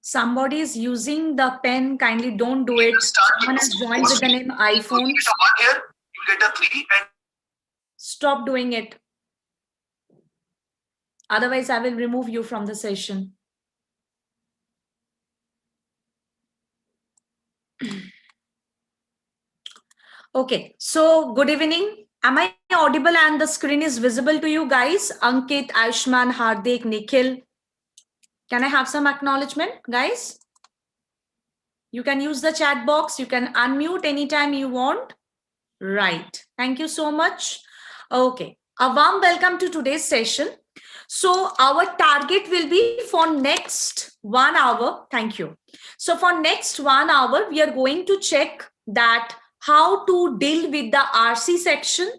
Somebody is using the pen. Kindly don't do it. Someone has joined with the name iPhone. Here, you get a 3 and stop doing it. Otherwise, I will remove you from the session. Okay, so good evening. Am I audible and the screen is visible to you guys? Ankit, Ayushman, Hardik, Nikhil. Can I have some acknowledgement, guys? You can use the chat box. You can unmute anytime you want. Right. Thank you so much. Okay. A warm welcome to today's session. So our target will be for next 1 hour. Thank you. So for next 1 hour, we are going to check that how to deal with the RC section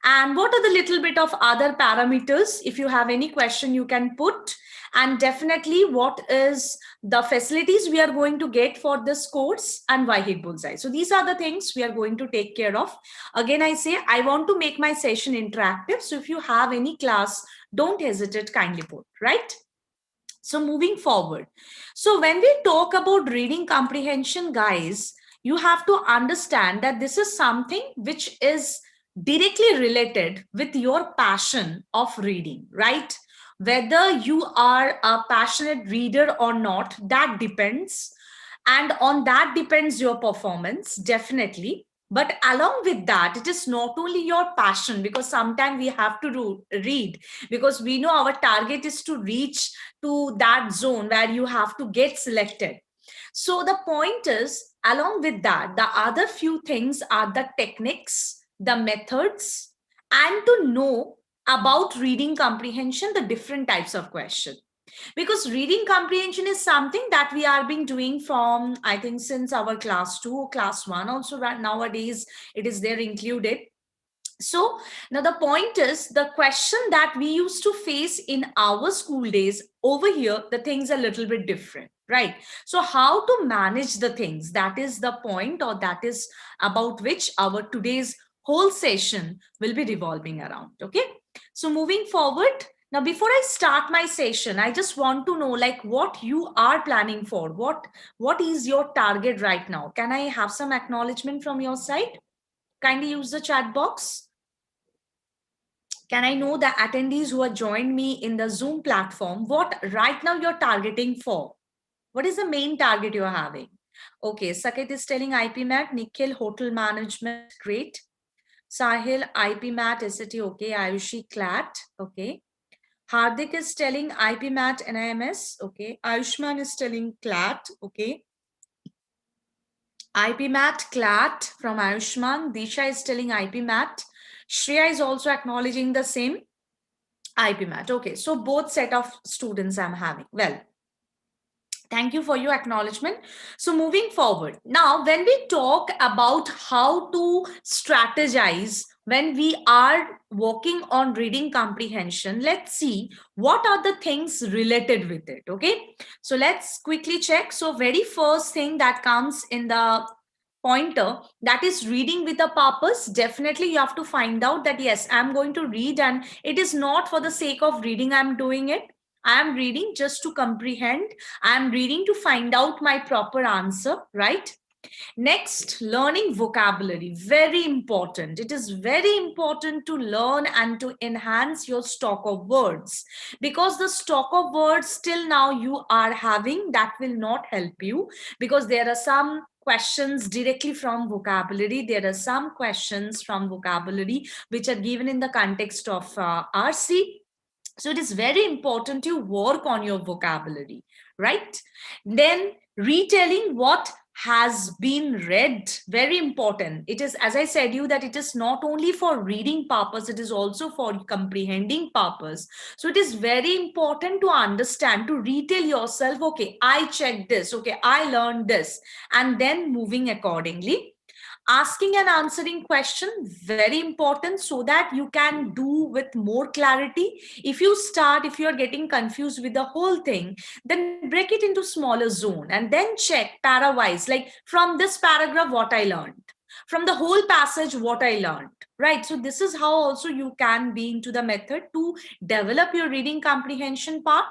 and what are the little bit of other parameters. If you have any question, you can put, and definitely what is the facilities we are going to get for this course and why Hitbullseye. So these are the things we are going to take care of. Again, I say I want to make my session interactive. So if you have any class, don't hesitate, kindly put, right? So moving forward. So when we talk about reading comprehension, guys, you have to understand that this is something which is directly related with your passion of reading, right? Whether you are a passionate reader or not, that depends. And on that depends your performance, definitely. But along with that, it is not only your passion, because sometimes we have to read because we know our target is to reach to that zone where you have to get selected. So the point is, along with that, the other few things are the techniques, the methods, and to know about reading comprehension, the different types of question. Because reading comprehension is something that we are been doing from, I think, since our class 2 or class 1 also. Right nowadays it is there included. So now the point is, the question that we used to face in our school days, over here the things are a little bit different, right? So how to manage the things, that is the point, or that is about which our today's whole session will be revolving around. Okay, so moving forward, now before I start my session, I just want to know like what you are planning for. What is your target right now? Can I have some acknowledgement from your side? Kindly use the chat box. Can I know the attendees who have joined me in the Zoom platform, what right now you're targeting for? What is the main target you're having? Okay, Saket is telling IPMAT, Nikhil, hotel management, great. Sahil, IPMAT, SAT, okay. Ayushi, CLAT, okay. Hardik is telling IPMAT, NIMS, okay. Ayushman is telling CLAT, okay. IPMAT, CLAT from Ayushman. Disha is telling IPMAT. Shreya is also acknowledging the same. IPMAT. Okay, so both set of students I'm having. Well, thank you for your acknowledgement. So moving forward, now when we talk about how to strategize when we are working on reading comprehension, let's see what are the things related with it. Okay, so let's quickly check. So very first thing that comes in the pointer, that is reading with a purpose. Definitely you have to find out that yes, I'm going to read and it is not for the sake of reading I'm doing it. I am reading just to comprehend. I am reading to find out my proper answer, right? Next, learning vocabulary, very important. It is very important to learn and to enhance your stock of words, because the stock of words till now you are having, that will not help you, because there are some questions directly from vocabulary. There are some questions from vocabulary which are given in the context of RC. So it is very important to work on your vocabulary, right? Then retelling what has been read, very important. It is, as I said you, that it is not only for reading purpose, it is also for comprehending purpose. So it is very important to understand, to retell yourself, okay, I checked this, okay, I learned this, and then moving accordingly. Asking and answering question, very important, so that you can do with more clarity. If you're getting confused with the whole thing, then break it into smaller zone and then check para-wise, like from this paragraph what I learned, from the whole passage what I learned, right? So this is how also you can be into the method to develop your reading comprehension part.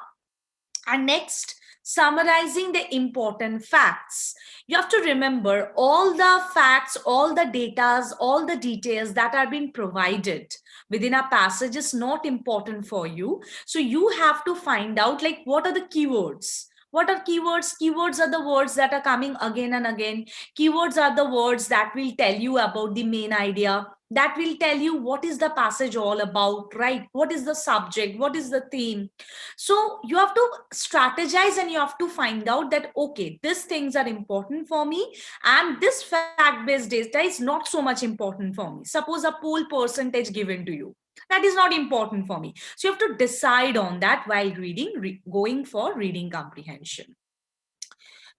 And next, summarizing the important facts. You have to remember all the facts, all the datas, all the details that are being provided within a passage is not important for you. So you have to find out like what are the keywords. What are keywords? Keywords are the words that are coming again and again. Keywords are the words that will tell you about the main idea, that will tell you what is the passage all about, right? What is the subject? What is the theme? So you have to strategize and you have to find out that, okay, these things are important for me and this fact-based data is not so much important for me. Suppose a poll percentage given to you. That is not important for me. So you have to decide on that while reading, going for reading comprehension.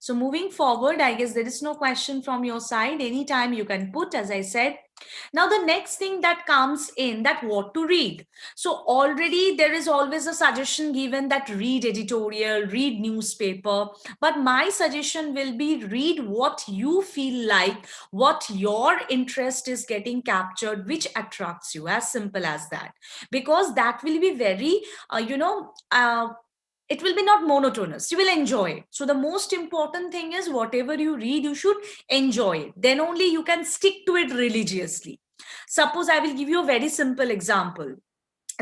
So moving forward, I guess there is no question from your side. Anytime you can put, as I said. Now the next thing that comes in, that what to read. So already there is always a suggestion given that read editorial, read newspaper, but my suggestion will be read what you feel like, what your interest is getting captured, which attracts you, as simple as that, because that will be very it will be not monotonous. You will enjoy it. So the most important thing is whatever you read, you should enjoy it. Then only you can stick to it religiously. Suppose I will give you a very simple example.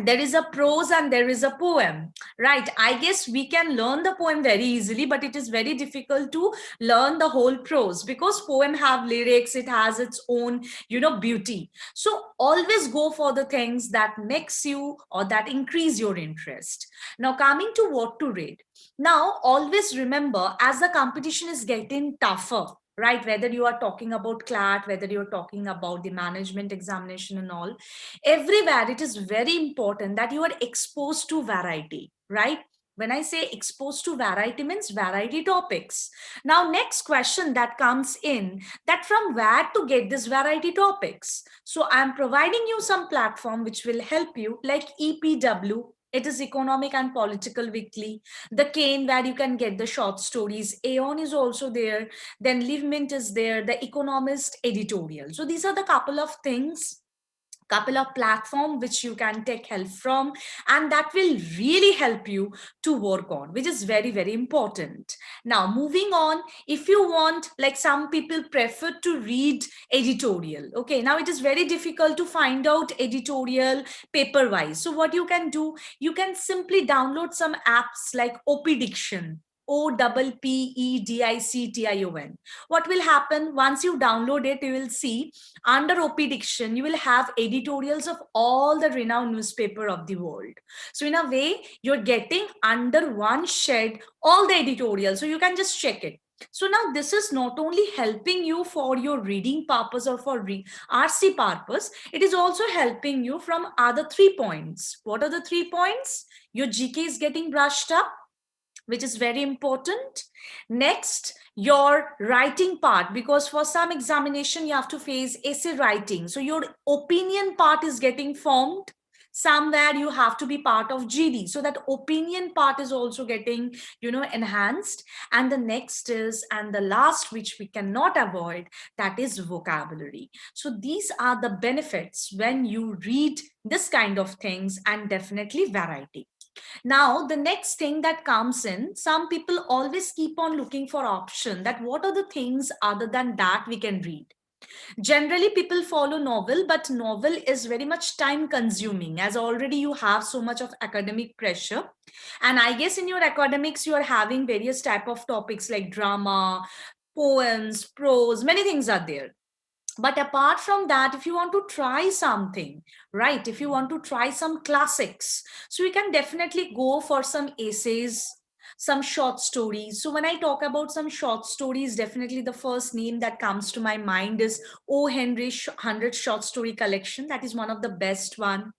There is a prose and there is a poem, right? I guess we can learn the poem very easily, but it is very difficult to learn the whole prose because poem have lyrics, it has its own beauty. So always go for the things that makes you or that increase your interest. Now coming to what to read. Now always remember, as the competition is getting tougher, right? Whether you are talking about CLAT, whether you're talking about the management examination and all, everywhere it is very important that you are exposed to variety, right? When I say exposed to variety, means variety topics. Now next question that comes in, that from where to get this variety topics. So I'm providing you some platform which will help you, like EPW. It is Economic and Political Weekly. The Cane, where you can get the short stories. Aeon is also there. Then Live Mint is there. The Economist editorial. So these are the couple of things, couple of platform which you can take help from, and that will really help you to work on, which is very, very important. Now moving on, if you want, like some people prefer to read editorial. Okay, now it is very difficult to find out editorial paper wise. So what you can do, you can simply download some apps like OP Diction, OPPEDICTION. What will happen once you download it, you will see under OP Diction, you will have editorials of all the renowned newspaper of the world. So in a way, you're getting under one shed all the editorials. So you can just check it. So now this is not only helping you for your reading purpose or for RC purpose, it is also helping you from other 3 points. What are the 3 points? Your GK is getting brushed up, which is very important. Next, your writing part, because for some examination you have to face essay writing. So your opinion part is getting formed. Somewhere you have to be part of GD. So that opinion part is also getting, enhanced. And the next is, and the last, which we cannot avoid, that is vocabulary. So these are the benefits when you read this kind of things, and definitely variety. Now, the next thing that comes in, some people always keep on looking for option, that what are the things other than that we can read. Generally, people follow novel, but novel is very much time consuming, as already you have so much of academic pressure. And I guess in your academics, you are having various type of topics like drama, poems, prose, many things are there. But apart from that, if you want to try something, right, if you want to try some classics, so you can definitely go for some essays, some short stories. So when I talk about some short stories, definitely the first name that comes to my mind is O. Henry's 100 short story collection. That is one of the best one.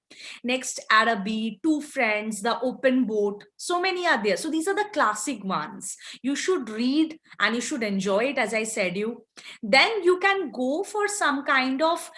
Next, Araby, Two Friends, The Open Boat. So many are there. So these are the classic ones. You should read and you should enjoy it, as I said you. Then you can go for some kind of,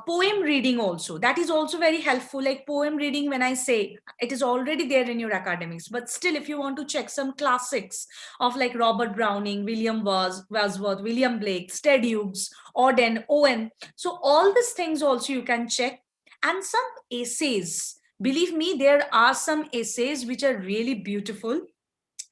poem reading also. That is also very helpful. Like poem reading, when I say, it is already there in your academics. But still, if you want to check some classics of like Robert Browning, William Wordsworth, William Blake, Stead Hughes, Auden, Owen. So all these things also you can check. And some essays. Believe me, there are some essays which are really beautiful.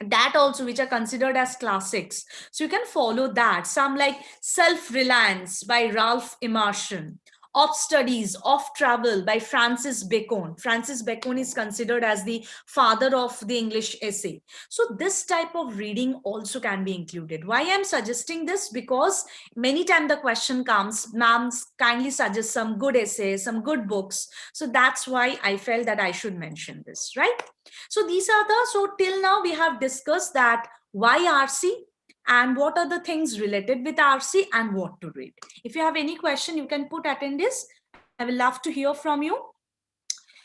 that also, which are considered as classics. So you can follow that. Some like Self-Reliance by Ralph Emerson, Of Studies, Of Travel by Francis Bacon. Francis Bacon is considered as the father of the English essay. So this type of reading also can be included. Why I'm suggesting this? Because many times the question comes, ma'am, kindly suggest some good essays, some good books. So that's why I felt that I should mention this, right? So these are the, so till now we have discussed that why RC and what are the things related with RC and what to read. If you have any question, you can put attendance. I will love to hear from you.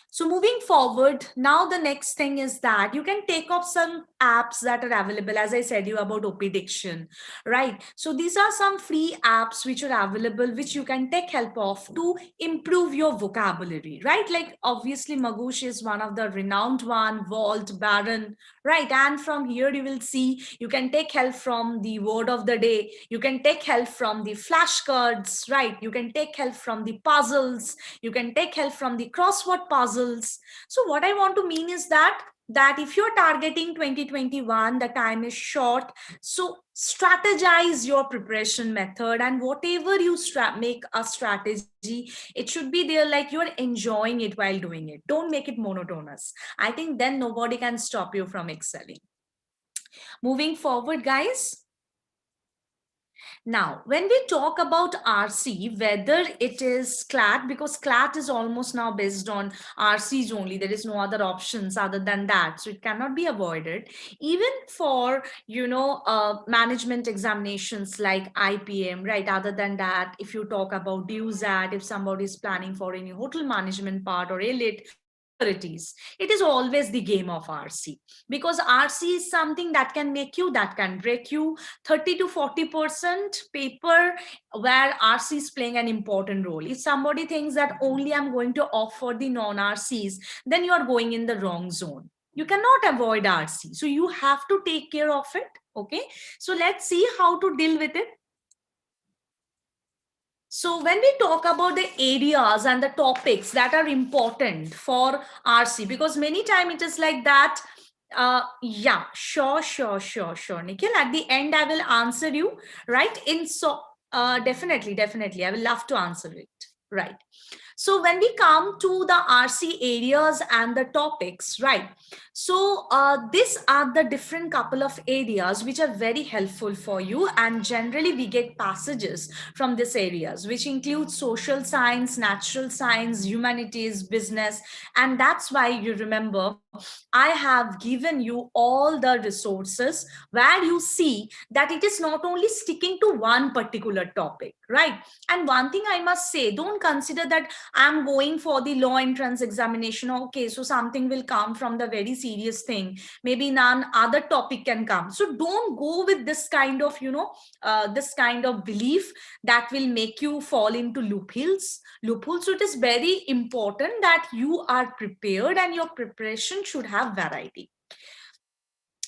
So moving forward, now the next thing is that you can take off some apps that are available, as I said you about OP Diction, right? So these are some free apps which are available, which you can take help of to improve your vocabulary, right? Like obviously Magoosh is one of the renowned one, Vault, Baron, right? And from here you will see you can take help from the word of the day, you can take help from the flashcards, right? You can take help from the puzzles, you can take help from the crossword puzzles. So what I want to mean is that if you're targeting 2021, the time is short, so strategize your preparation method, and whatever you make a strategy, it should be there like you're enjoying it while doing it. Don't make it monotonous. I think then nobody can stop you from excelling. Moving forward, guys. Now, when we talk about RC, whether it is CLAT, because CLAT is almost now based on RCs only, there is no other options other than that, so it cannot be avoided. Even for, management examinations like IPM, right? Other than that, if you talk about DUSAT, if somebody is planning for any hotel management part or elite, whatever it is always the game of RC, because RC is something that can make you, that can break you. 30 to 40% paper where RC is playing an important role. If somebody thinks that only I'm going to opt for the non-RCs, then you are going in the wrong zone. You cannot avoid RC. So you have to take care of it. Okay. So let's see how to deal with it. So when we talk about the areas and the topics that are important for RC, because many times it is like that, yeah, sure, Nikhil, at the end I will answer you, right? Definitely I will love to answer it, right? So when we come to the RC areas and the topics, right? So these are the different couple of areas which are very helpful for you, and generally we get passages from these areas, which include social science, natural science, humanities, business, and that's why you remember I have given you all the resources where you see that it is not only sticking to one particular topic, right? And one thing I must say, don't consider that I'm going for the law entrance examination. Okay, so something will come from the very serious thing. Maybe none other topic can come. So don't go with this kind of, this kind of belief that will make you fall into loopholes. So it is very important that you are prepared and your preparation should have variety.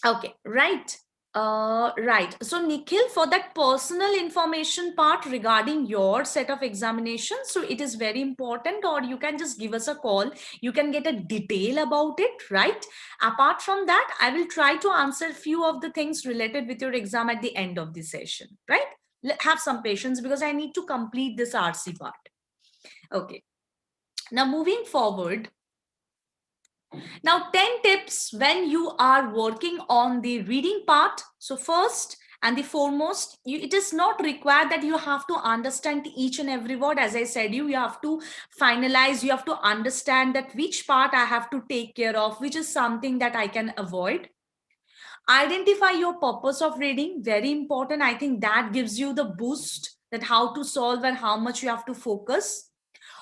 Okay, right. Right. So Nikhil, for that personal information part regarding your set of examinations, so it is very important, or you can just give us a call. You can get a detail about it, right? Apart from that, I will try to answer few of the things related with your exam at the end of the session, right? Have some patience because I need to complete this RC part. Okay. Now moving forward, now 10 tips when you are working on the reading part. So first and the foremost, it is not required that you have to understand each and every word. As I said, you have to finalize, you have to understand that which part I have to take care of, which is something that I can avoid. Identify your purpose of reading, very important. I think that gives you the boost that how to solve and how much you have to focus.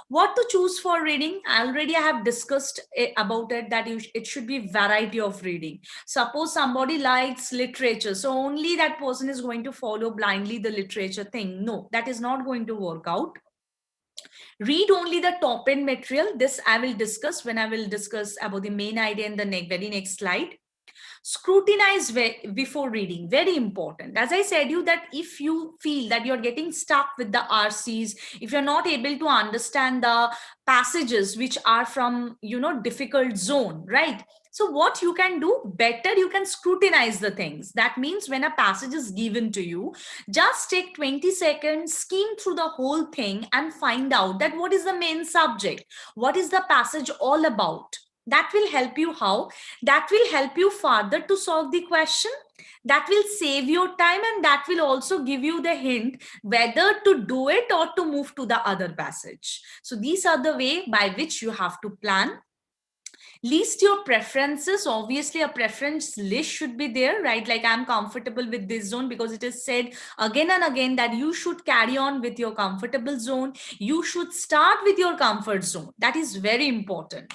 What to choose for reading, already I have discussed about it, that it should be variety of reading. Suppose somebody likes literature, so only that person is going to follow blindly the literature thing. No, that is not going to work out. Read only the top end material. This I will discuss when I will discuss about the main idea in the very next slide. Scrutinize before reading, very important. As I said you that if you feel that you're getting stuck with the RCs, if you're not able to understand the passages which are from, difficult zone, right? So what you can do better, you can scrutinize the things. That means when a passage is given to you, just take 20 seconds, skim through the whole thing and find out that what is the main subject, what is the passage all about. That will help you. How? That will help you further to solve the question. That will save your time, and that will also give you the hint whether to do it or to move to the other passage. So these are the way by which you have to plan. List your preferences. Obviously a preference list should be there, right? Like I'm comfortable with this zone, because it is said again and again that you should carry on with your comfortable zone. You should start with your comfort zone. That is very important.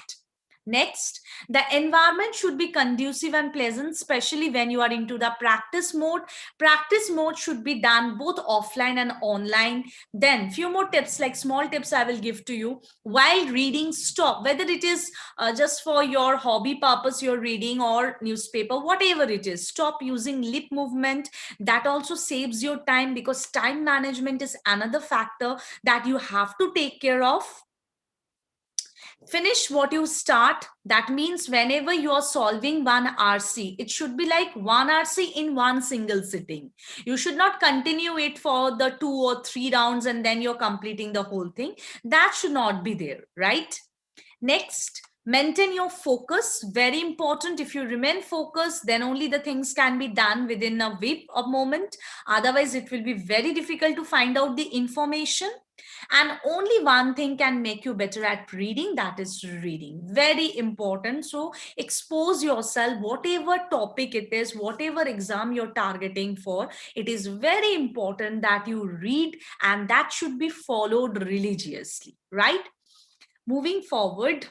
Next, the environment should be conducive and pleasant, especially when you are into the practice mode. Practice mode should be done both offline and online. Then few more tips, like small tips I will give to you. While reading, stop. Whether it is just for your hobby purpose you're reading, or newspaper, whatever it is, stop using lip movement. That also saves your time, because time management is another factor that you have to take care of. Finish what you start. That means whenever you are solving one RC, it should be like one RC in one single sitting. You should not continue it for the 2 or 3 rounds and then you're completing the whole thing. That should not be there, right? Next, maintain your focus. Very important. If you remain focused, then only the things can be done within a whip of moment. Otherwise, it will be very difficult to find out the information. And only one thing can make you better at reading, that is reading. Very important. So expose yourself, whatever topic it is, whatever exam you're targeting for, it is very important that you read, and that should be followed religiously, right? Moving forward.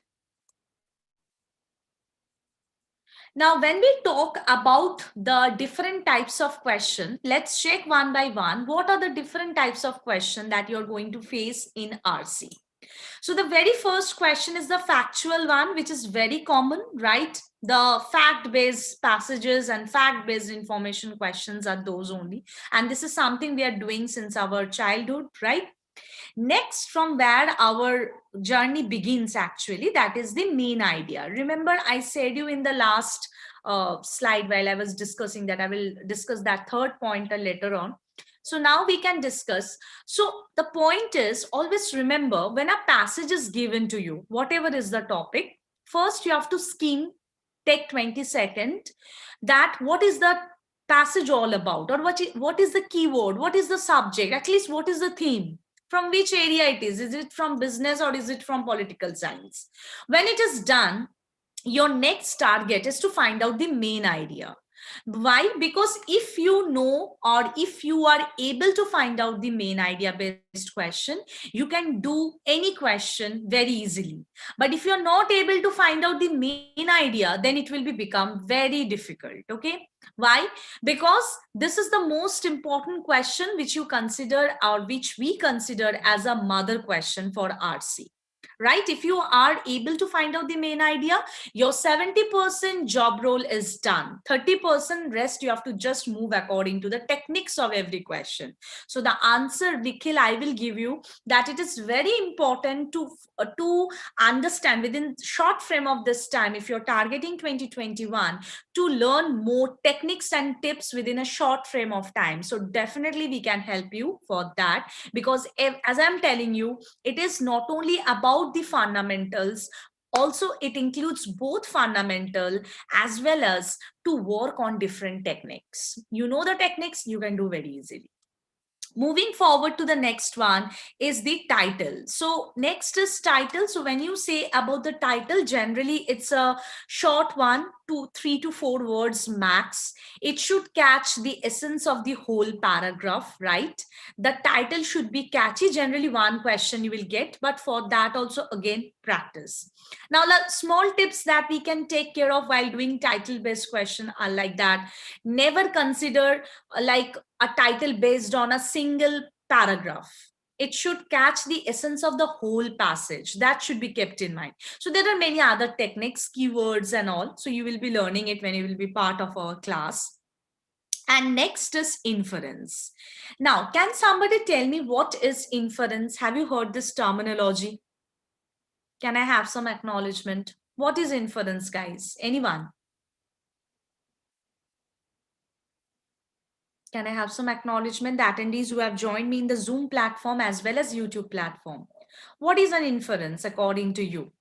Now, when we talk about the different types of question, let's check one by one. What are the different types of question that you're going to face in RC? So the very first question is the factual one, which is very common, right? The fact-based passages and fact-based information questions are those only. And this is something we are doing since our childhood, right? Next, from where our journey begins, actually, that is the main idea. Remember, I said you in the last slide while I was discussing that I will discuss that third pointer later on. So now we can discuss. So the point is, always remember, when a passage is given to you, whatever is the topic, first you have to skim, take 20 seconds, that what is the passage all about, or what is the keyword, what is the subject, at least what is the theme, from which area it is it from business or is it from political science. When it is done, your next target is to find out the main idea. Why? Because if you know, or if you are able to find out the main idea based question, you can do any question very easily. But if you're not able to find out the main idea, then it will become very difficult. Okay. Why? Because this is the most important question which you consider, or which we consider as a mother question for RC. Right? If you are able to find out the main idea, your 70% job role is done. 30% rest, you have to just move according to the techniques of every question. So the answer, Nikhil, I will give you that it is very important to understand within short frame of this time, if you're targeting 2021, to learn more techniques and tips within a short frame of time. So definitely we can help you for that, because as I'm telling you, it is not only about the fundamentals, also it includes both fundamental as well as to work on different techniques. You know the techniques, you can do very easily. Moving forward to the next one is the title. So next is title. So when you say about the title, generally it's a short one, 3 to 4 words max. It should catch the essence of the whole paragraph, right? The title should be catchy. Generally one question you will get, but for that also again practice. Now small tips that we can take care of while doing title based question are like that. Never consider like a title based on a single paragraph. It should catch the essence of the whole passage. That should be kept in mind. So there are many other techniques, keywords and all. So you will be learning it when you will be part of our class. And next is inference. Now, can somebody tell me what is inference? Have you heard this terminology? Can I have some acknowledgement? What is inference, guys? Anyone? Can I have some acknowledgement, the attendees who have joined me in the Zoom platform as well as YouTube platform? What is an inference according to you?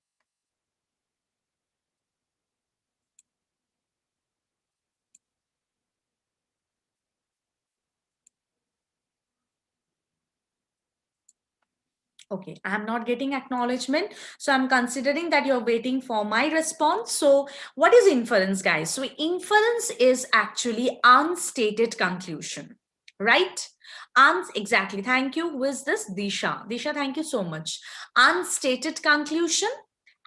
Okay, I'm not getting acknowledgement. So I'm considering that you're waiting for my response. So what is inference, guys? So inference is actually unstated conclusion, right? Exactly. Thank you. Who is this? Disha. Disha, thank you so much. Unstated conclusion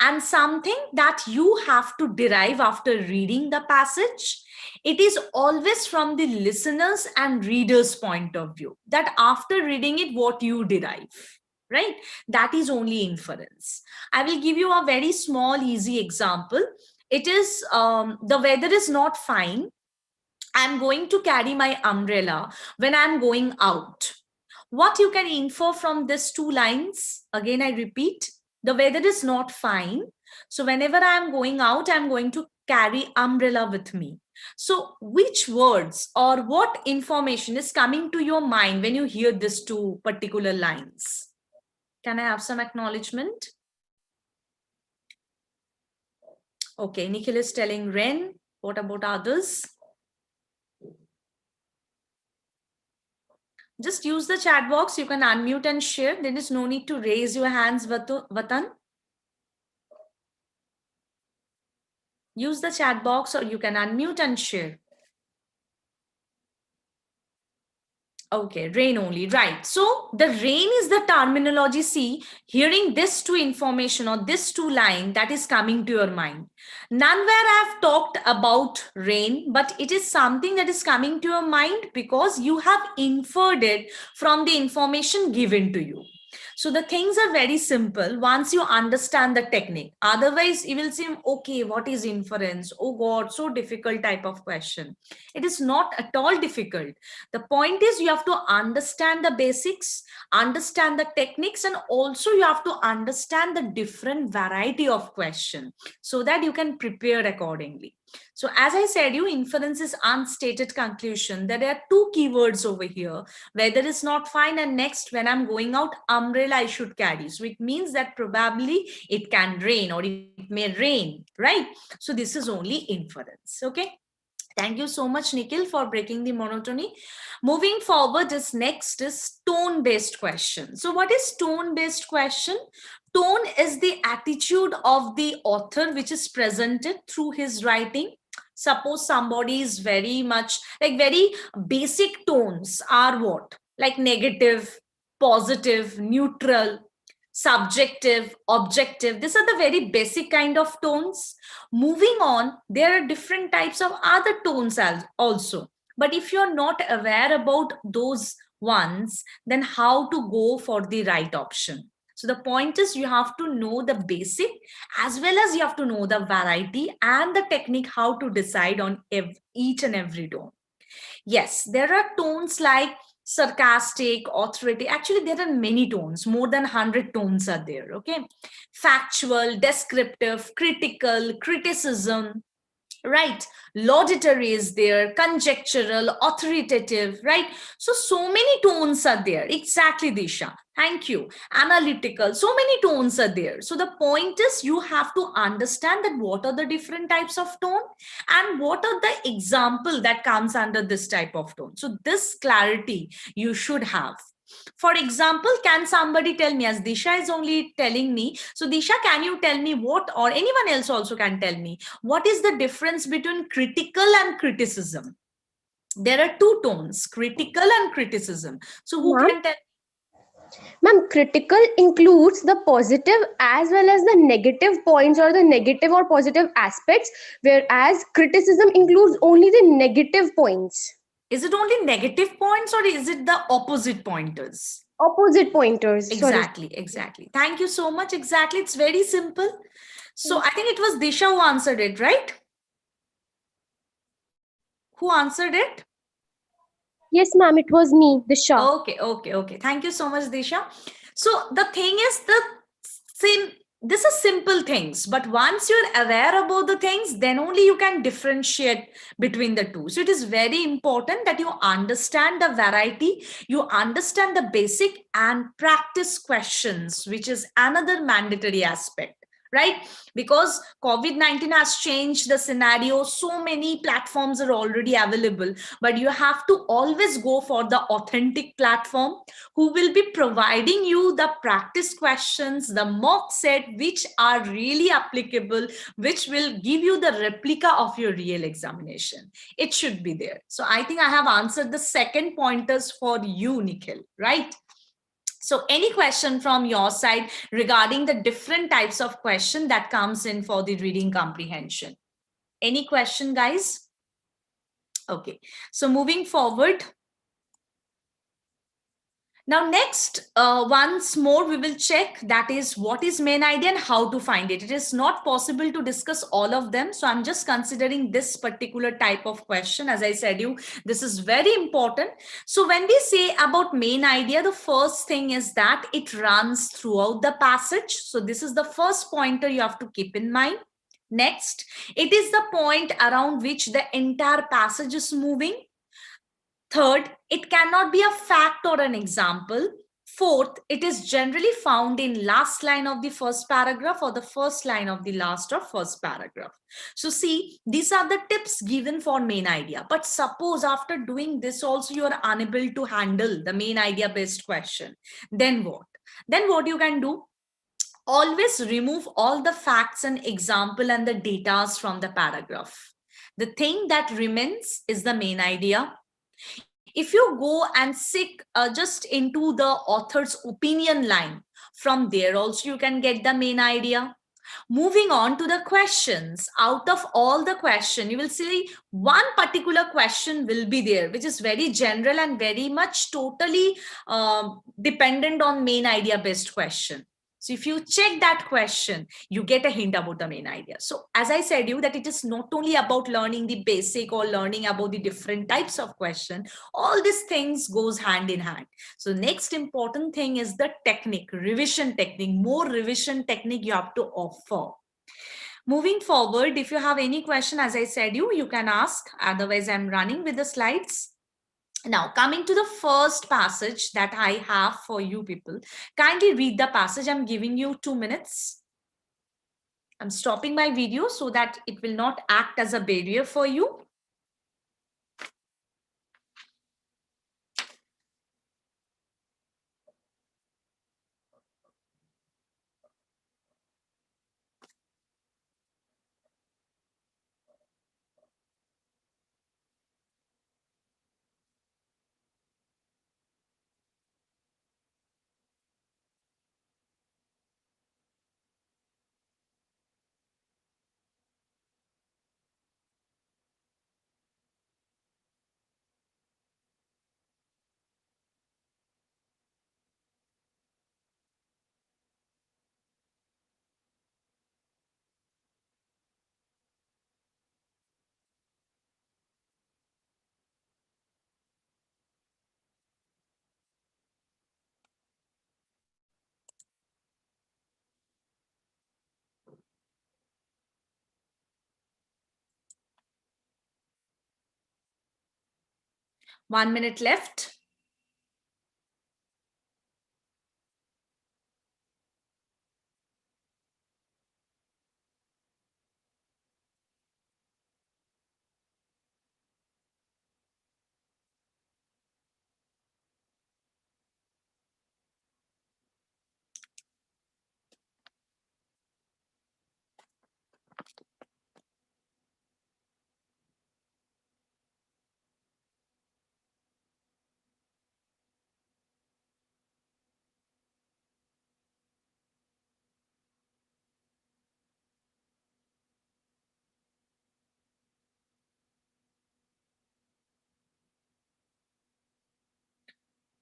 and something that you have to derive after reading the passage. It is always from the listeners and readers' point of view, that after reading it, what you derive, right? That is only inference. I will give you a very small, easy example. It is the weather is not fine. I'm going to carry my umbrella when I'm going out. What you can infer from these two lines, again, I repeat, the weather is not fine. So whenever I'm going out, I'm going to carry umbrella with me. So which words or what information is coming to your mind when you hear these two particular lines? Can I have some acknowledgement? Okay, Nikhil is telling rain. What about others? Just use the chat box. You can unmute and share. There is no need to raise your hands, Vatan. Use the chat box or you can unmute and share. Okay, rain only, right. So the rain is the terminology. See, hearing this two information or this two line that is coming to your mind. Nowhere I have talked about rain, but it is something that is coming to your mind because you have inferred it from the information given to you. So the things are very simple once you understand the technique. Otherwise, you will seem, okay, what is inference? Oh God, so difficult type of question. It is not at all difficult. The point is you have to understand the basics, understand the techniques, and also you have to understand the different variety of question so that you can prepare accordingly. So as I said, inference is unstated conclusion. There are two keywords over here. Weather is not fine, and next, when I'm going out, umbrella I should carry. So it means that probably it can rain or it may rain, right? So this is only inference, okay? Thank you so much, Nikhil, for breaking the monotony. Moving forward, this next is tone-based question. So what is tone-based question? Tone is the attitude of the author which is presented through his writing. Suppose somebody is very much like very basic tones are what? Like negative, positive, neutral, subjective, objective. These are the very basic kind of tones. Moving on, there are different types of other tones also. But if you're not aware about those ones, then how to go for the right option? So the point is you have to know the basic as well as you have to know the variety and the technique how to decide on each and every tone. Yes, there are tones like sarcastic, authoritative. Actually, there are many tones, more than 100 tones are there, okay? Factual, descriptive, critical, criticism, right? Laudatory is there, conjectural, authoritative, right? So many tones are there. Exactly, Disha. Thank you. Analytical. So many tones are there. So the point is you have to understand that what are the different types of tone and what are the example that comes under this type of tone. So this clarity you should have. For example, can somebody tell me, as Disha is only telling me, so Disha, can you tell me what, or anyone else also can tell me, what is the difference between critical and criticism? There are two tones, critical and criticism. So who can tell? Ma'am, critical includes the positive as well as the negative points or the negative or positive aspects, whereas criticism includes only the negative points. Is it only negative points or is it the opposite pointers? Opposite pointers. Exactly. Thank you so much. Exactly. It's very simple. So I think it was Disha who answered it, right? Who answered it? Yes, ma'am, it was me, Disha. Okay. Thank you so much, Disha. So the thing is, this is simple things, but once you're aware about the things, then only you can differentiate between the two. So it is very important that you understand the variety, you understand the basic and practice questions, which is another mandatory aspect, right? Because COVID-19 has changed the scenario. So many platforms are already available, but you have to always go for the authentic platform who will be providing you the practice questions, the mock set, which are really applicable, which will give you the replica of your real examination. It should be there. So I think I have answered the second pointers for you, Nikhil, right? So any question from your side regarding the different types of question that comes in for the reading comprehension? Any question, guys? Okay, so moving forward. Now, next, once more, we will check that is what is main idea and how to find it. It is not possible to discuss all of them. So I'm just considering this particular type of question. As I said you, this is very important. So when we say about main idea, the first thing is that it runs throughout the passage. So this is the first pointer you have to keep in mind. Next, it is the point around which the entire passage is moving. Third, it cannot be a fact or an example. Fourth, it is generally found in last line of the first paragraph or the first line of the last or first paragraph. So see, these are the tips given for main idea. But suppose after doing this also you are unable to handle the main idea based question. Then what? Then what you can do? Always remove all the facts and example and the datas from the paragraph. The thing that remains is the main idea. If you go and seek just into the author's opinion line, from there also you can get the main idea. Moving on to the questions, out of all the question, you will see one particular question will be there, which is very general and very much totally dependent on main idea based question. So if you check that question, you get a hint about the main idea. So as I said you that it is not only about learning the basic or learning about the different types of question, all these things goes hand in hand. So next important thing is the technique, revision technique, more revision technique you have to offer. Moving forward, if you have any question, as I said you can ask, otherwise I'm running with the slides. Now, coming to the first passage that I have for you people, kindly read the passage. I'm giving you 2 minutes. I'm stopping my video so that it will not act as a barrier for you. One minute left.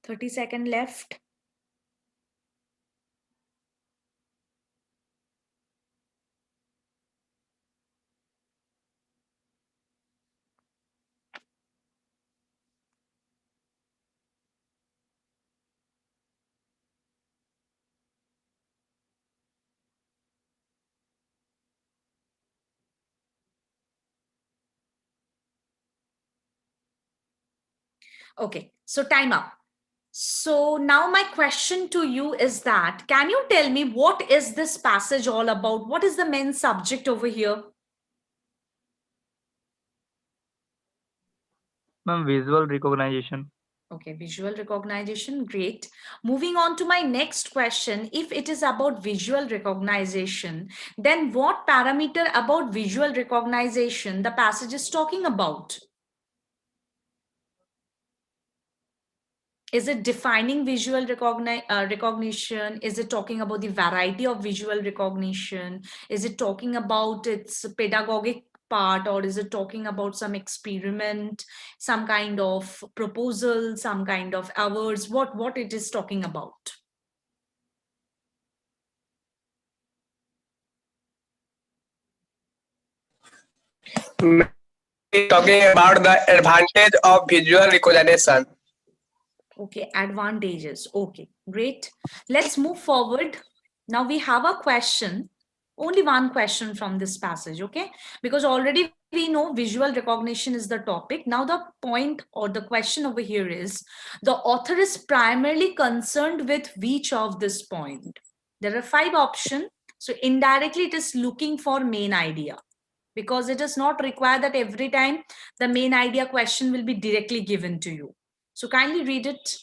Thirty seconds left. Okay, so time up. So now my question to you is that, can you tell me what is this passage all about? What is the main subject over here? Ma'am, visual recognition. Okay, visual recognition, great. Moving on to my next question, if it is about visual recognition, then what parameter about visual recognition the passage is talking about? Is it defining visual recognition? Is it talking about the variety of visual recognition? Is it talking about its pedagogic part, or is it talking about some experiment, some kind of proposal, some kind of hours? What it is talking about? Talking about the advantage of visual recognition. Okay, advantages. Okay, great. Let's move forward. Now we have a question, only one question from this passage, okay? Because already we know visual recognition is the topic. Now the point or the question over here is, the author is primarily concerned with which of this point? There are 5 options. So indirectly it is looking for main idea, because it is not required that every time the main idea question will be directly given to you. So kindly read it.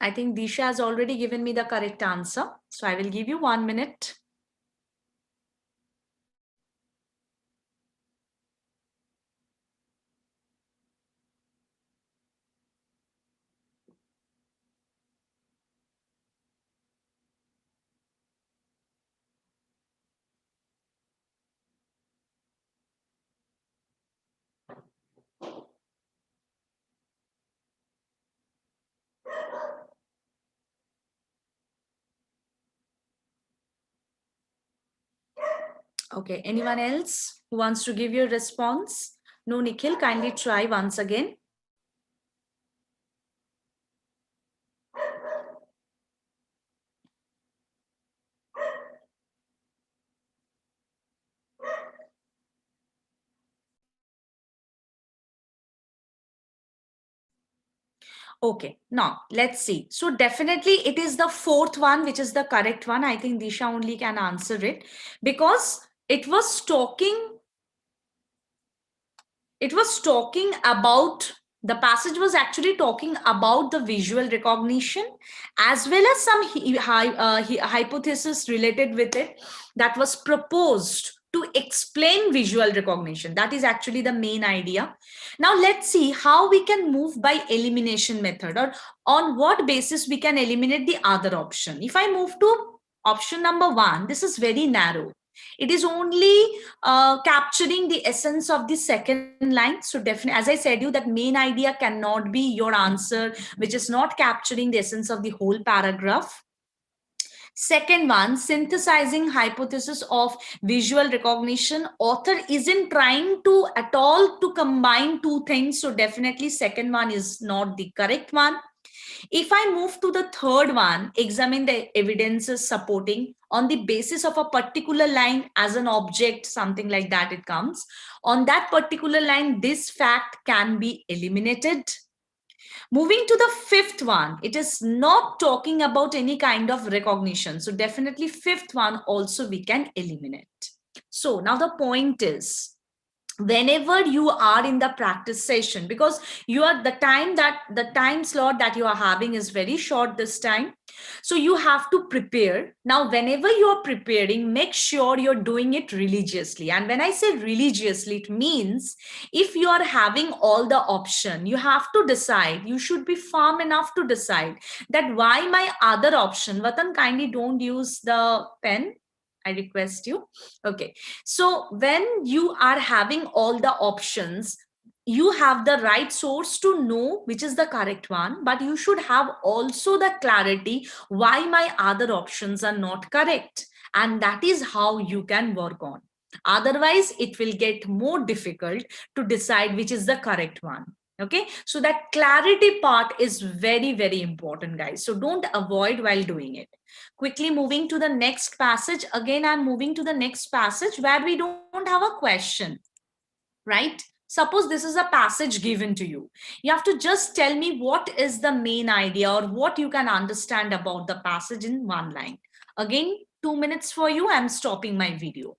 I think Disha has already given me the correct answer. So I will give you 1 minute. Okay, anyone else who wants to give your response? No, Nikhil, kindly try once again. Okay, now let's see. So definitely it is the 4th one, which is the correct one. I think Disha only can answer it, because it was talking about, the passage was actually talking about the visual recognition, as well as some hypothesis related with it that was proposed to explain visual recognition. That is actually the main idea. Now let's see how we can move by elimination method, or on what basis we can eliminate the other option. If I move to option number 1, this is very narrow. It is only capturing the essence of the second line. So definitely, as I said you, that main idea cannot be your answer, which is not capturing the essence of the whole paragraph. Second one, synthesizing hypothesis of visual recognition. Author isn't trying to at all to combine 2 things. So definitely second one is not the correct one. If I move to the third one, examine the evidences supporting on the basis of a particular line as an object, something like that it comes. On that particular line, this fact can be eliminated. Moving to the 5th one, it is not talking about any kind of recognition. So definitely 5th one also we can eliminate. So now the point is, whenever you are in the practice session, because you are the time slot that you are having is very short this time, so you have to prepare. Now whenever you are preparing, make sure you're doing it religiously. And when I say religiously, it means if you are having all the option, you have to decide, you should be firm enough to decide that why my other option. Vatan, kindly don't use the pen, I request you. Okay, so when you are having all the options, you have the right source to know which is the correct one, but you should have also the clarity why my other options are not correct. And that is how you can work on. Otherwise, it will get more difficult to decide which is the correct one. Okay, so that clarity part is very, very important, guys. So don't avoid while doing it. Quickly moving to the next passage. Again, I'm moving to the next passage where we don't have a question, right? Suppose this is a passage given to you. You have to just tell me what is the main idea or what you can understand about the passage in one line. Again, 2 minutes for you. I'm stopping my video.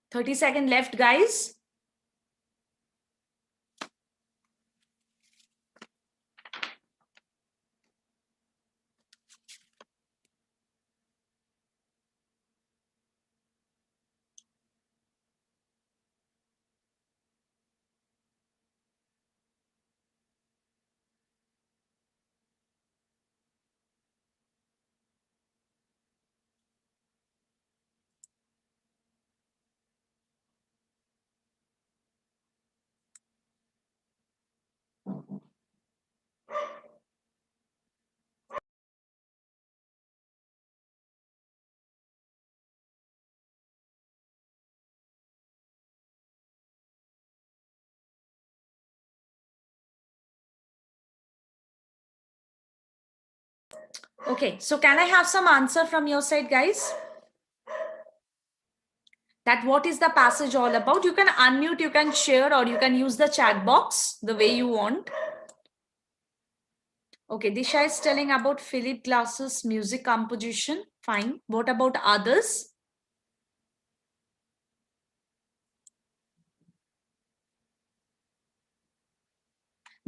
Thirty-second left, guys. Okay, so can I have some answer from your side, guys? That what is the passage all about? You can unmute, you can share, or you can use the chat box the way you want. Okay, Disha is telling about Philip Glass's music composition. Fine. What about others?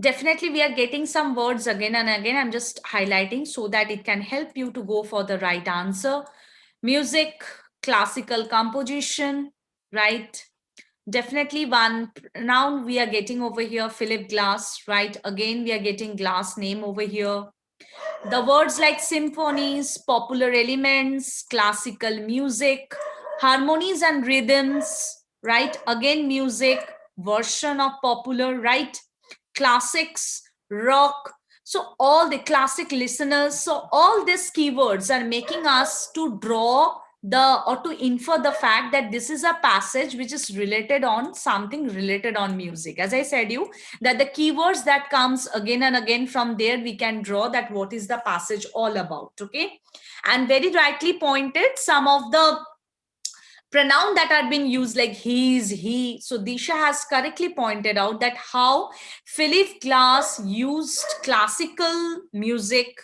Definitely, we are getting some words again and again. I'm just highlighting so that it can help you to go for the right answer. Music, classical composition, right? Definitely one. Now we are getting over here Philip Glass, right? Again, we are getting Glass name over here. The words like symphonies, popular elements, classical music, harmonies and rhythms, right? Again, music, version of popular, right? Classics, rock. So all the classic listeners, so all these keywords are making us to draw the or to infer the fact that this is a passage which is related on something related on music. As I said you, that the keywords that comes again and again, from there we can draw that what is the passage all about. Okay, and very rightly pointed some of the pronoun that are being used like he's, he. So Disha has correctly pointed out that how Philip Glass used classical music,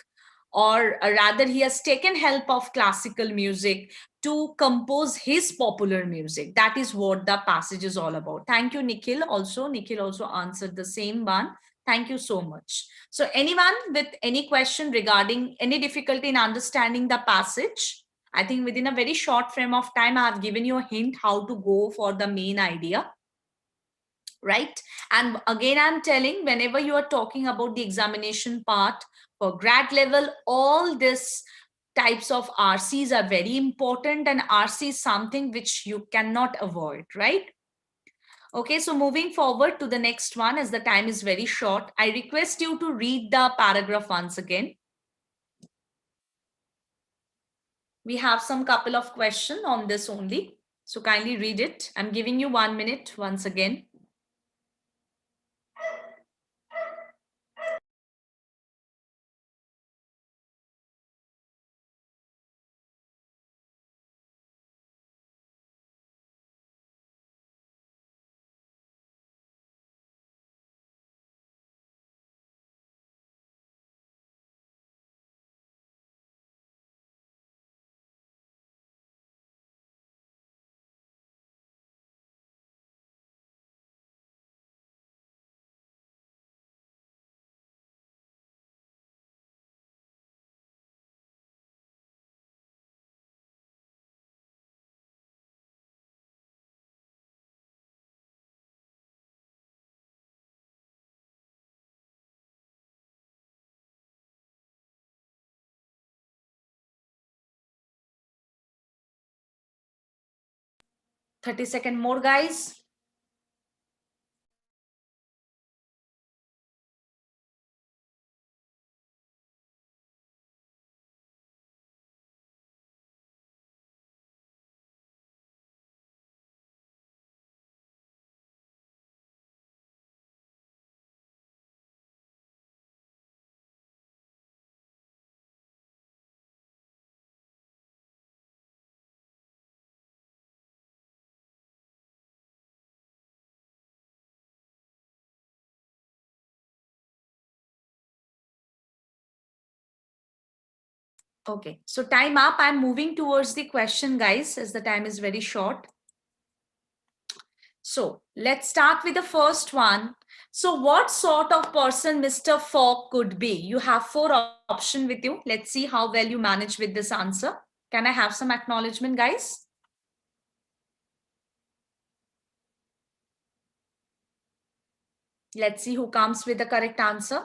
or rather he has taken help of classical music to compose his popular music. That is what the passage is all about. Thank you, Nikhil. Also, Nikhil also answered the same one. Thank you so much. So anyone with any question regarding any difficulty in understanding the passage? I think within a very short frame of time, I have given you a hint how to go for the main idea, right? And again, I'm telling, whenever you are talking about the examination part for grad level, all this types of RCs are very important, and RC is something which you cannot avoid, right? Okay, so moving forward to the next one, as the time is very short, I request you to read the paragraph once again. We have some couple of questions on this only. So kindly read it. I'm giving you 1 minute once again. 30-second more, guys. Okay, so time up. I'm moving towards the question, guys, as the time is very short. So let's start with the first one. So what sort of person Mr. Fogg could be? You have 4 options with you. Let's see how well you manage with this answer. Can I have some acknowledgement, guys? Let's see who comes with the correct answer.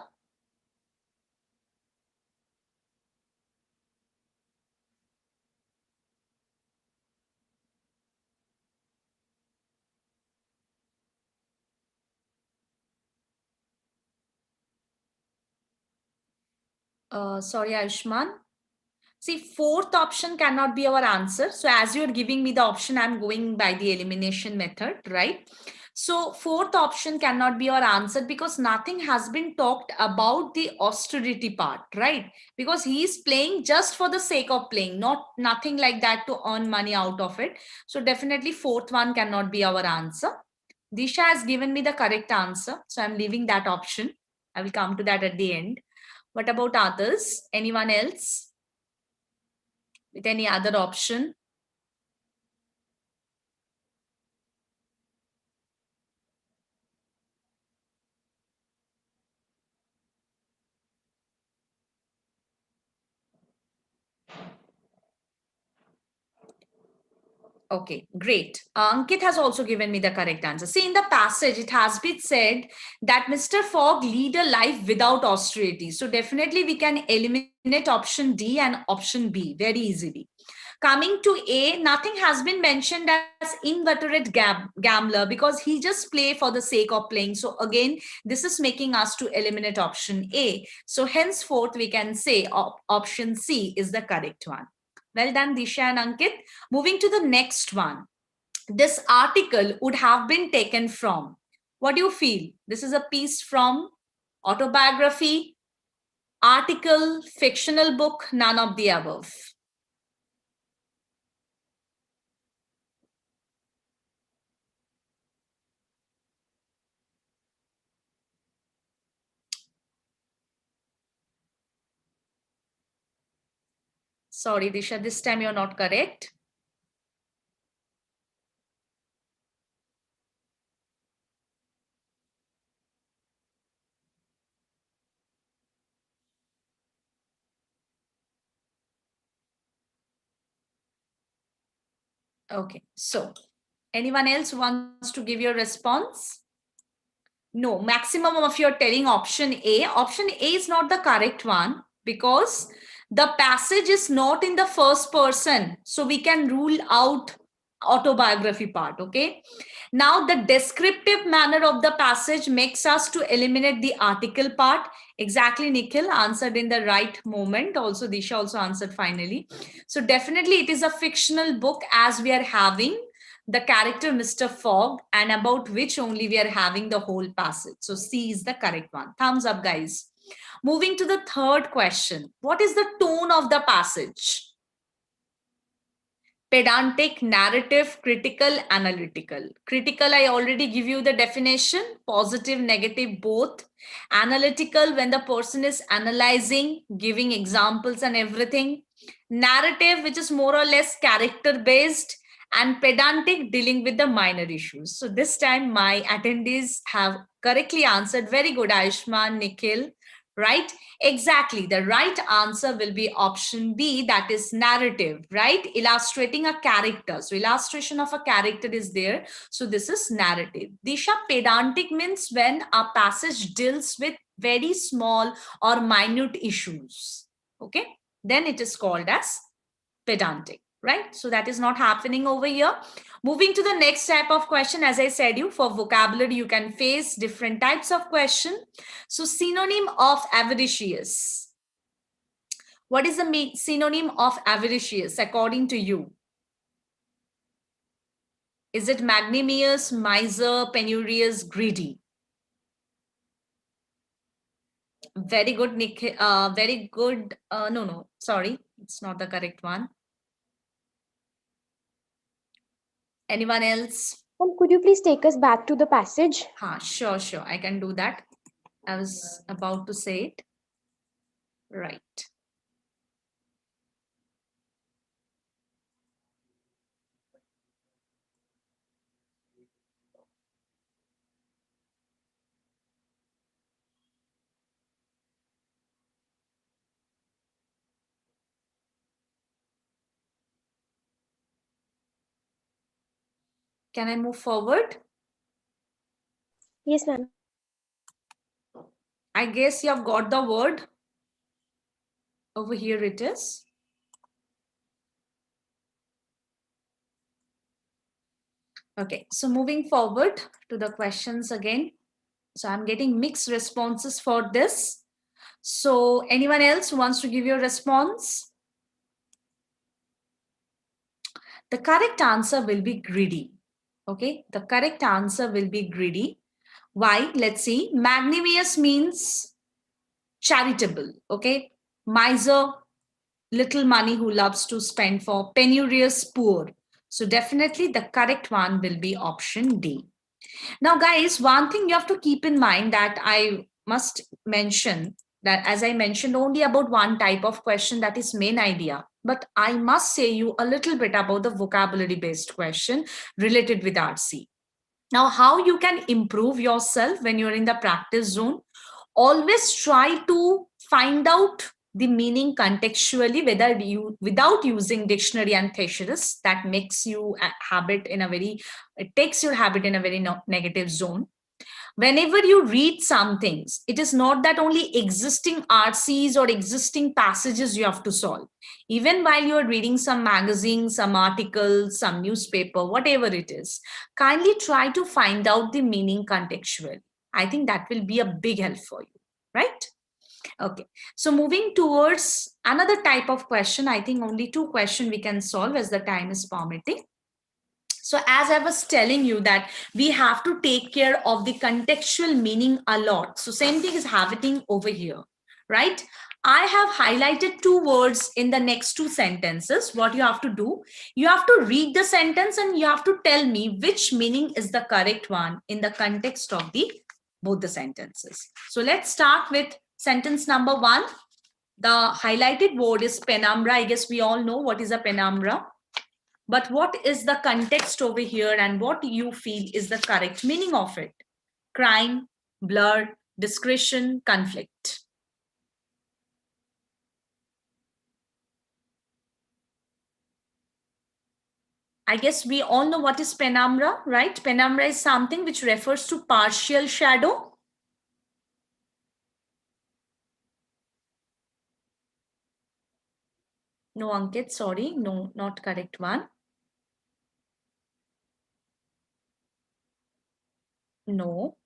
Sorry, Ayushman. See, 4th option cannot be our answer. So as you're giving me the option, I'm going by the elimination method, right? So 4th option cannot be our answer because nothing has been talked about the austerity part, right? Because he's playing just for the sake of playing, nothing like that to earn money out of it. So definitely 4th one cannot be our answer. Disha has given me the correct answer. So I'm leaving that option. I will come to that at the end. What about others? Anyone else with any other option? Okay, great. Ankit has also given me the correct answer. See, in the passage, it has been said that Mr. Fogg lead a life without austerity. So definitely we can eliminate option D and option B very easily. Coming to A, nothing has been mentioned as inveterate gambler because he just play for the sake of playing. So again, this is making us to eliminate option A. So henceforth, we can say option C is the correct one. Well done, Disha and Ankit. Moving to the next one. This article would have been taken from. What do you feel? This is a piece from autobiography, article, fictional book, none of the above. Sorry, Disha, this time you're not correct. Okay, so anyone else wants to give your response? No, maximum of you're telling option A. Option A is not the correct one because the passage is not in the first person. So we can rule out autobiography part, okay? Now the descriptive manner of the passage makes us to eliminate the article part. Exactly, Nikhil answered in the right moment. Also, Disha also answered finally. So definitely it is a fictional book as we are having the character Mr. Fogg and about which only we are having the whole passage. So C is the correct one. Thumbs up, guys. Moving to the third question. What is the tone of the passage? Pedantic, narrative, critical, analytical. Critical, I already give you the definition, positive, negative, both. Analytical, when the person is analyzing, giving examples and everything. Narrative, which is more or less character based, and pedantic, dealing with the minor issues. So this time my attendees have correctly answered. Very good, Ayushman, Nikhil. Right? Exactly. The right answer will be option B, that is narrative, right? Illustrating a character. So illustration of a character is there. So this is narrative. Disha, pedantic means when a passage deals with very small or minute issues. Okay. Then it is called as pedantic. right? So that is not happening over here. Moving to the next type of question, as I said you, for vocabulary, you can face different types of question. So synonym of avaricious. What is the synonym of avaricious according to you? Is it magnanimous, miser, penurious, greedy? Very good, Nick. Very good. No, sorry. It's not the correct one. Anyone else? Could you please take us back to the passage? Sure. I can do that. I was about to say it. Right. Can I move forward? Yes, ma'am. I guess you have got the word. Over here it is. Okay, so moving forward to the questions again. So I'm getting mixed responses for this. So anyone else wants to give your response? The correct answer will be greedy. Okay, the correct answer will be greedy. Why? Let's see. Magnanimous means charitable. Okay, miser, little money who loves to spend for. Penurious, poor. So definitely the correct one will be option D. Now, guys, one thing you have to keep in mind that I must mention that, as I mentioned, only about one type of question, that is main idea. But I must say you a little bit about the vocabulary based question related with RC. Now, how you can improve yourself when you're in the practice zone? Always try to find out the meaning contextually, whether you without using dictionary and thesaurus. That makes you a habit in a very, it takes your habit in a very negative zone. Whenever you read some things, it is not that only existing RCs or existing passages you have to solve. Even while you are reading some magazine, some articles, some newspaper, whatever it is, kindly try to find out the meaning contextually. I think that will be a big help for you, right? Okay, so moving towards another type of question, I think only two questions we can solve as the time is permitting. So as I was telling you that we have to take care of the contextual meaning a lot. So same thing is happening over here, right? I have highlighted two words in the next two sentences. What you have to do, you have to read the sentence and you have to tell me which meaning is the correct one in the context of the both the sentences. So let's start with sentence number one. The highlighted word is penumbra. I guess we all know what is a penumbra. But what is the context over here and what you feel is the correct meaning of it? Crime, blur, discretion, conflict. I guess we all know what is penumbra, right? Penumbra is something which refers to partial shadow. No, Ankit, sorry. No, not correct one. No.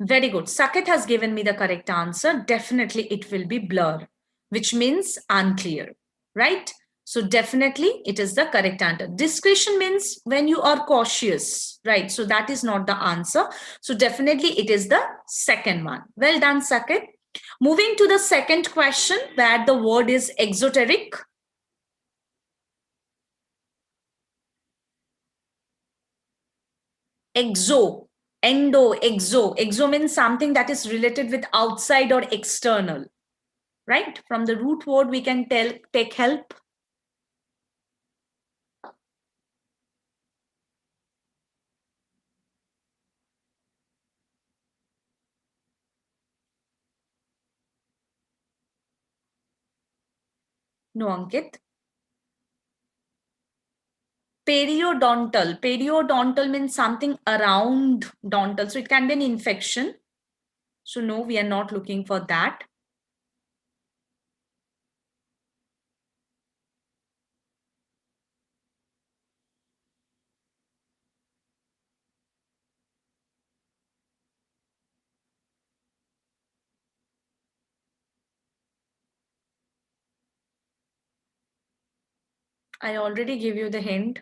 Very good. Saket has given me the correct answer. Definitely it will be blur, which means unclear, right? So definitely it is the correct answer. Discretion means when you are cautious, right? So that is not the answer. So definitely it is the second one. Well done, Saket. Moving to the second question, where the word is exoteric. Exo, endo, exo. Exo means something that is related with outside or external, right? From the root word, we can take help. No, Ankit. Periodontal. Periodontal means something around dontal. So it can be an infection. So no, we are not looking for that. I already gave you the hint.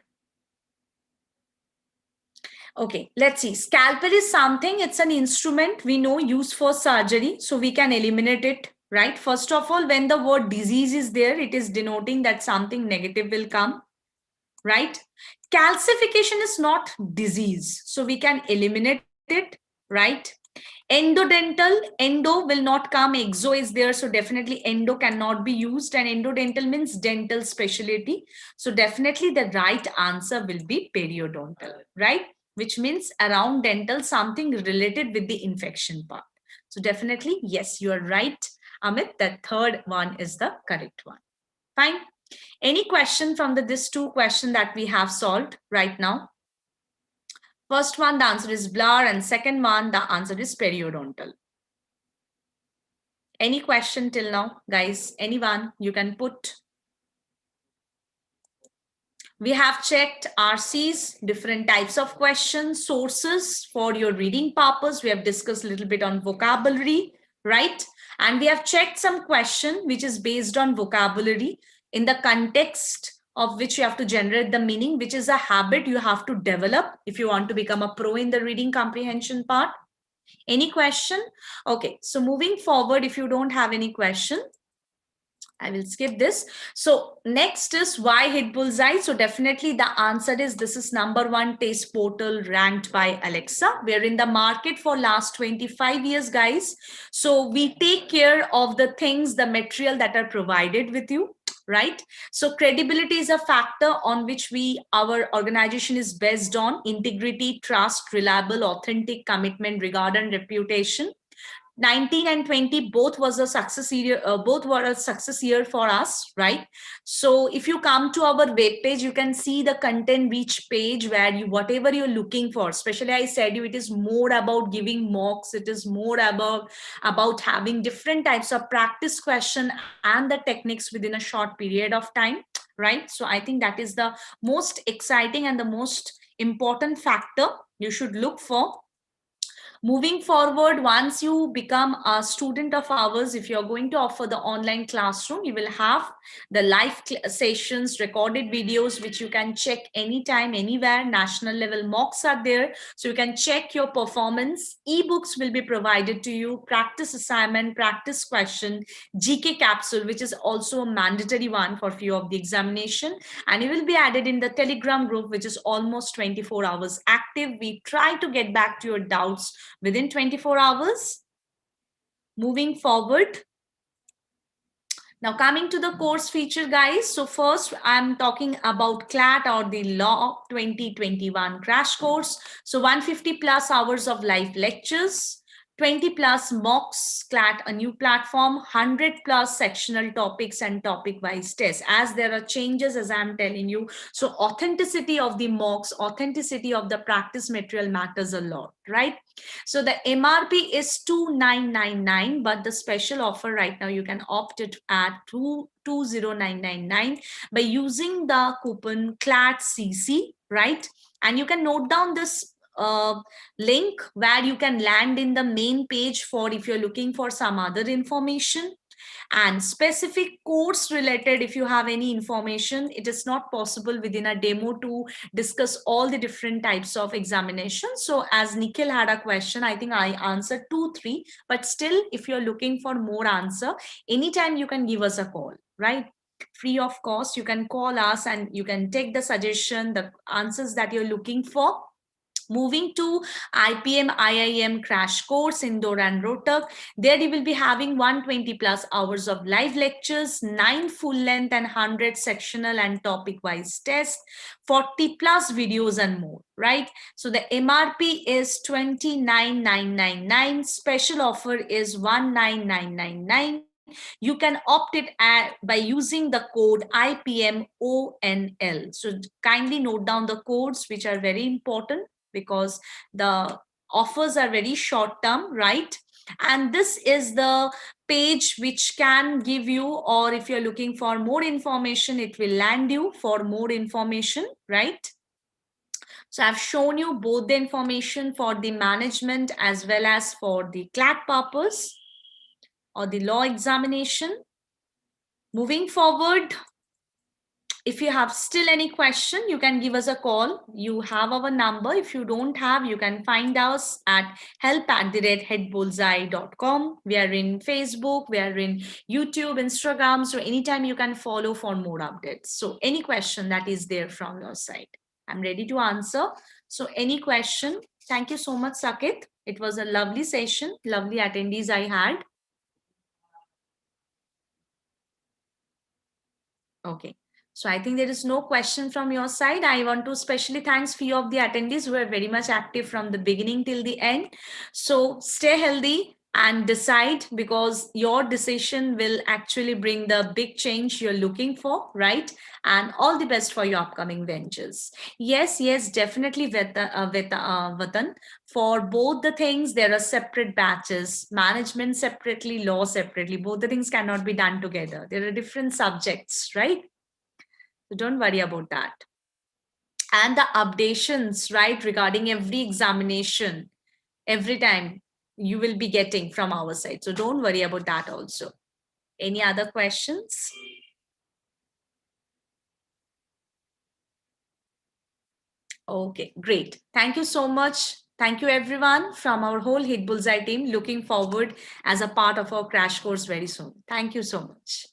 Okay, let's see. Scalpel is something, it's an instrument we know used for surgery, so we can eliminate it, right? First of all, when the word disease is there, it is denoting that something negative will come, right? Calcification is not disease, so we can eliminate it, right? Endodental, endo will not come, exo is there, so definitely endo cannot be used, and endodental means dental specialty, so definitely the right answer will be periodontal, right? Which means around dental, something related with the infection part. So definitely, yes, you are right, Amit, the third one is the correct one. Fine. Any question from this two question that we have solved right now? First one, the answer is blur, and second one, the answer is periodontal. Any question till now, guys? Anyone? You can put. We have checked RCs, different types of questions, sources for your reading purpose. We have discussed a little bit on vocabulary, right? And we have checked some question which is based on vocabulary in the context of which you have to generate the meaning, which is a habit you have to develop if you want to become a pro in the reading comprehension part. Any question? Okay, so moving forward, if you don't have any question, I will skip this. So next is why Hitbullseye? So definitely the answer is this is #1 taste portal ranked by Alexa. We're in the market for last 25 years, guys. So we take care of the things, the material that are provided with you, right? So credibility is a factor on which our organization is based on: integrity, trust, reliable, authentic, commitment, regard, and reputation. 19 and 20 both was a success year, both were a success year for us, right? So if you come to our web page, you can see the content rich page where you whatever you're looking for, especially I said you, it is more about giving mocks, it is more about having different types of practice question and the techniques within a short period of time, right? So I think that is the most exciting and the most important factor you should look for. Moving forward, once you become a student of ours, if you're going to offer the online classroom, you will have the live sessions, recorded videos, which you can check anytime, anywhere. National level mocks are there, so you can check your performance. Ebooks will be provided to you, practice assignment, practice question, GK capsule, which is also a mandatory one for few of the examination, and you will be added in the Telegram group, which is almost 24 hours active. We try to get back to your doubts within 24 hours. Moving forward. Now coming to the course feature, guys. So first I'm talking about CLAT, or the Law 2021 crash course. So 150 plus hours of live lectures, 20 plus mocks, CLAT, a new platform, 100 plus sectional topics and topic wise tests, as there are changes, as I'm telling you. So authenticity of the mocks, authenticity of the practice material matters a lot, right? So the MRP is 2,999, but the special offer right now you can opt it at 20999 by using the coupon CLATCC, right? And you can note down this link where you can land in the main page for if you're looking for some other information. And specific course related, if you have any information, it is not possible within a demo to discuss all the different types of examinations. So as Nikhil had a question, I think I answered 2, 3, but still if you're looking for more answer, anytime you can give us a call, right? Free of cost, you can call us and you can take the suggestion, the answers that you're looking for. Moving to IPM IIM crash course, Indore and Rohtak. There you will be having 120 plus hours of live lectures, 9 full length and 100 sectional and topic wise tests, 40 plus videos and more, right? So the MRP is 29,999. Special offer is 19,999. You can opt it by using the code IPMONL. So kindly note down the codes, which are very important, because the offers are very short term, right? And this is the page which can give you, or if you're looking for more information, it will land you for more information, right? So I've shown you both the information for the management as well as for the CLAT purpose or the law examination. Moving forward, if you have still any question, you can give us a call. You have our number. If you don't have, you can find us at help@hitbullseye.com. We are in Facebook, we are in YouTube, Instagram. So anytime you can follow for more updates. So any question that is there from your side, I'm ready to answer. So any question? Thank you so much, Sakit. It was a lovely session, lovely attendees I had. Okay. So I think there is no question from your side. I want to especially thanks few of the attendees who are very much active from the beginning till the end. So stay healthy and decide, because your decision will actually bring the big change you're looking for, right? And all the best for your upcoming ventures. Yes, definitely, Vatan. For both the things, there are separate batches, management separately, law separately. Both the things cannot be done together. There are different subjects, right? So don't worry about that. And the updations, right, regarding every examination, every time you will be getting from our side. So don't worry about that also. Any other questions? Okay, great. Thank you so much. Thank you everyone from our whole Hitbullseye team. Looking forward as a part of our crash course very soon. Thank you so much.